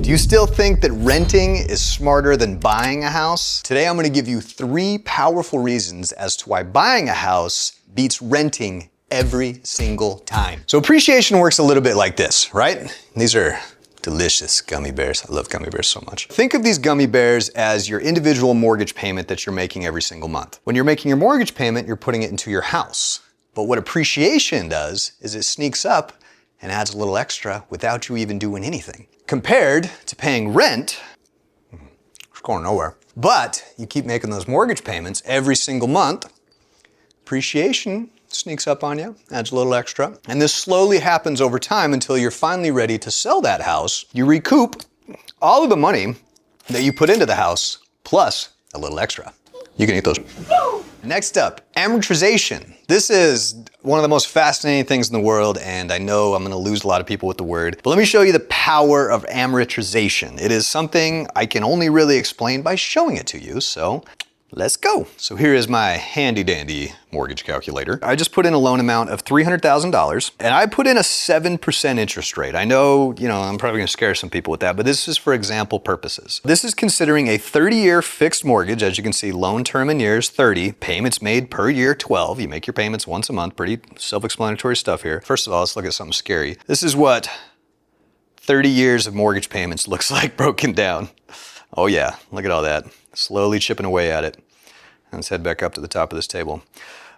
Do you still think that renting is smarter than buying a house? Today I'm going to give you 3 powerful reasons as to why buying a house beats renting every single time. So appreciation works a little bit like this, right? These are delicious gummy bears. I love gummy bears so much. Think of these gummy bears as your individual mortgage payment that you're making every single month. When you're making your mortgage payment, you're putting it into your house. But what appreciation does is it sneaks up and adds a little extra without you even doing anything. Compared to paying rent, it's going nowhere. But you keep making those mortgage payments every single month, appreciation sneaks up on you, adds a little extra. And this slowly happens over time until you're finally ready to sell that house. You recoup all of the money that you put into the house, plus a little extra. You can eat those. Next up, amortization. This is one of the most fascinating things in the world, and I know I'm gonna lose a lot of people with the word, but let me show you the power of amortization. It is something I can only really explain by showing it to you, so let's go. So here is my handy dandy mortgage calculator. I just put in a loan amount of $300,000 and I put in a 7% interest rate. I know, I'm probably gonna scare some people with that, but this is for example purposes. This is considering a 30-year fixed mortgage. As you can see, loan term in years 30, payments made per year 12. You make your payments once a month. Pretty self-explanatory stuff here. First of all, let's look at something scary. This is what 30 years of mortgage payments looks like broken down. Oh yeah, look at all that. Slowly chipping away at it. And let's head back up to the top of this table.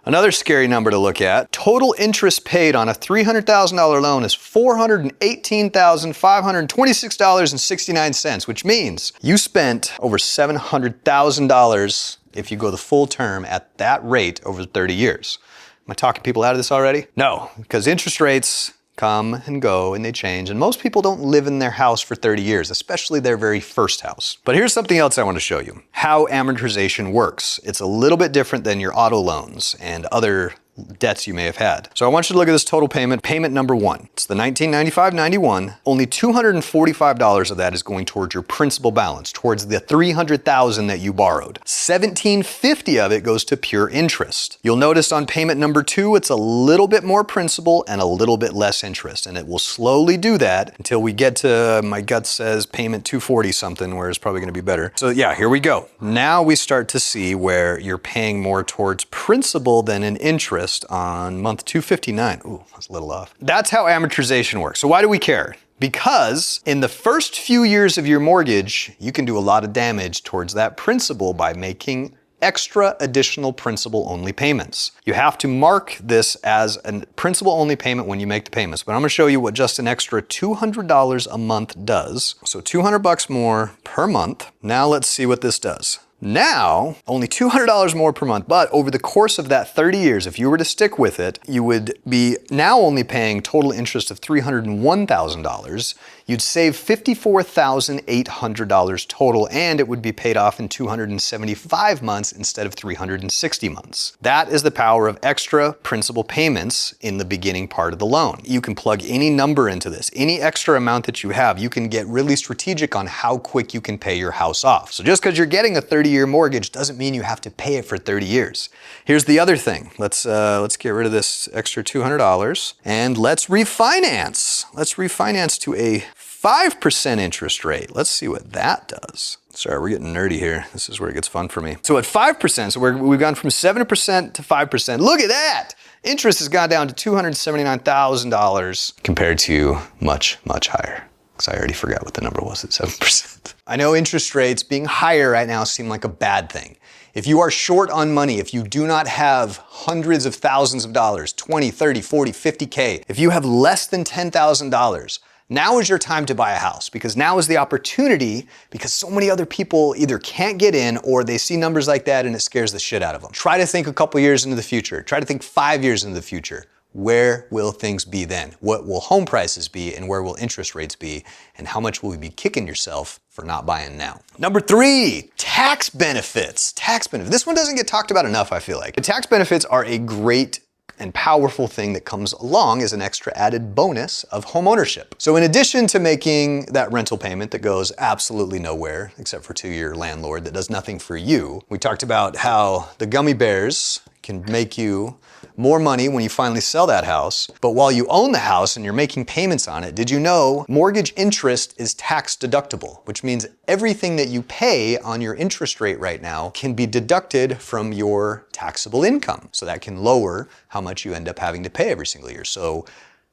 Another scary number to look at. Total interest paid on a $300,000 loan is $418,526.69, which means you spent over $700,000 if you go the full term at that rate over 30 years. Am I talking people out of this already? No, because interest rates come and go and they change, and most people don't live in their house for 30 years, especially their very first house. But here's something else I want to show you, how amortization works. It's a little bit different than your auto loans and other debts you may have had. So I want you to look at this total payment. Payment number 1. It's the $1995.91. Only $245 of that is going towards your principal balance, towards the $300,000 that you borrowed. $1,750 of it goes to pure interest. You'll notice on payment number 2, it's a little bit more principal and a little bit less interest, and it will slowly do that until we get to, my gut says, payment 240 something, where it's probably going to be better. So yeah, here we go. Now we start to see where you're paying more towards principal than an interest on month 259. Ooh, that's a little off. That's how amortization works. So why do we care? Because in the first few years of your mortgage, you can do a lot of damage towards that principal by making extra additional principal only payments. You have to mark this as a principal only payment when you make the payments, but I'm gonna show you what just an extra $200 a month does. So $200 more per month. Now let's see what this does. Now, only $200 more per month, but over the course of that 30 years, if you were to stick with it, you would be now only paying total interest of $301,000. You'd save $54,800 total, and it would be paid off in 275 months instead of 360 months. That is the power of extra principal payments in the beginning part of the loan. You can plug any number into this, any extra amount that you have. You can get really strategic on how quick you can pay your house off. So just because you're getting a 30-year mortgage doesn't mean you have to pay it for 30 years. Here's the other thing. Let's get rid of this extra $200 and let's refinance. Let's refinance to a 5% interest rate. Let's see what that does. Sorry, we're getting nerdy here. This is where it gets fun for me. So at 5%, so we've gone from 7% to 5%. Look at that! Interest has gone down to $279,000 compared to much, much higher. Because I already forgot what the number was at 7%. I know interest rates being higher right now seem like a bad thing. If you are short on money, if you do not have hundreds of thousands of dollars, 20, 30, 40, 50K, if you have less than $10,000, now is your time to buy a house, because now is the opportunity, because so many other people either can't get in or they see numbers like that and it scares the shit out of them. Try to think a couple years into the future. Try to think 5 years into the future. Where will things be then? What will home prices be, and where will interest rates be? And how much will you be kicking yourself for not buying now? Number 3, tax benefits. Tax benefits. This one doesn't get talked about enough, I feel like. The tax benefits are a great and powerful thing that comes along as an extra added bonus of homeownership. So in addition to making that rental payment that goes absolutely nowhere except for to your landlord that does nothing for you, we talked about how the gummy bears can make you more money when you finally sell that house. But while you own the house and you're making payments on it, did you know mortgage interest is tax deductible, which means everything that you pay on your interest rate right now can be deducted from your taxable income. So that can lower how much you end up having to pay every single year. So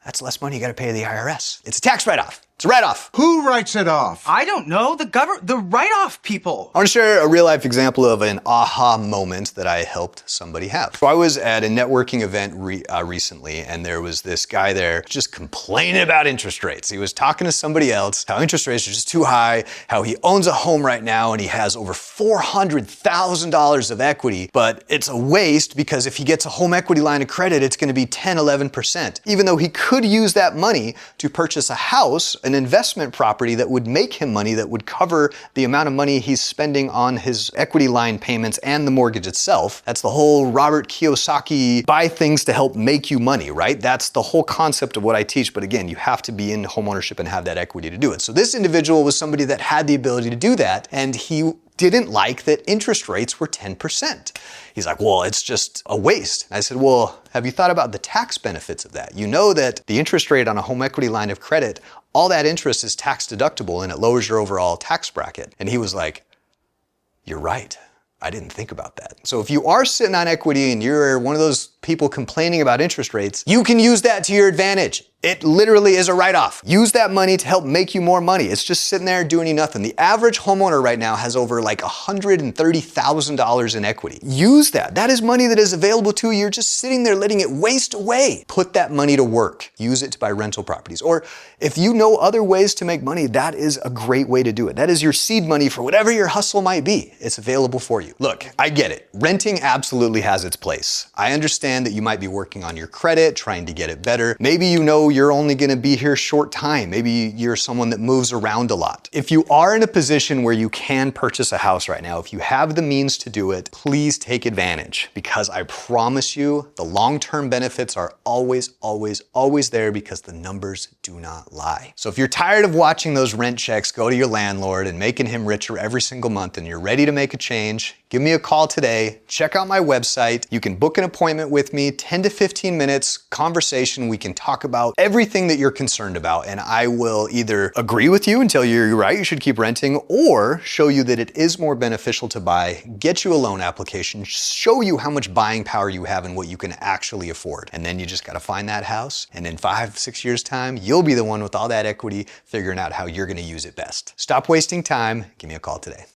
that's less money you got to pay the IRS. It's a tax write-off. It's a write-off. Who writes it off? I don't know. The write-off people. I want to share a real-life example of an aha moment that I helped somebody have. So I was at a networking event recently, and there was this guy there just complaining about interest rates. He was talking to somebody else, how interest rates are just too high, how he owns a home right now, and he has over $400,000 of equity, but it's a waste because if he gets a home equity line of credit, it's going to be 10, 11%. Even though he could use that money to purchase a house, an investment property that would make him money, that would cover the amount of money he's spending on his equity line payments and the mortgage itself. That's the whole Robert Kiyosaki, buy things to help make you money, right? That's the whole concept of what I teach. But again, you have to be in homeownership and have that equity to do it. So this individual was somebody that had the ability to do that, and he didn't like that interest rates were 10%. He's like, well, it's just a waste. I said, well, have you thought about the tax benefits of that? You know that the interest rate on a home equity line of credit, all that interest is tax deductible and it lowers your overall tax bracket. And he was like, you're right. I didn't think about that. So if you are sitting on equity and you're one of those people complaining about interest rates, you can use that to your advantage. It literally is a write-off. Use that money to help make you more money. It's just sitting there doing you nothing. The average homeowner right now has over like $130,000 in equity. Use that. That is money that is available to you. You're just sitting there letting it waste away. Put that money to work. Use it to buy rental properties. Or if you know other ways to make money, that is a great way to do it. That is your seed money for whatever your hustle might be. It's available for you. Look, I get it. Renting absolutely has its place. I understand that you might be working on your credit, trying to get it better. Maybe you know you're only gonna be here a short time. Maybe you're someone that moves around a lot. If you are in a position where you can purchase a house right now, if you have the means to do it, please take advantage, because I promise you the long-term benefits are always, always, always there, because the numbers do not lie. So if you're tired of watching those rent checks go to your landlord and making him richer every single month, and you're ready to make a change, give me a call today. Check out my website. You can book an appointment with me, 10 to 15 minutes, conversation. We can talk about everything that you're concerned about, and I will either agree with you and tell you you're right, you should keep renting, or show you that it is more beneficial to buy, get you a loan application, show you how much buying power you have and what you can actually afford. And then you just gotta find that house, and in 5-6 years' time, you'll be the one with all that equity figuring out how you're gonna use it best. Stop wasting time. Give me a call today.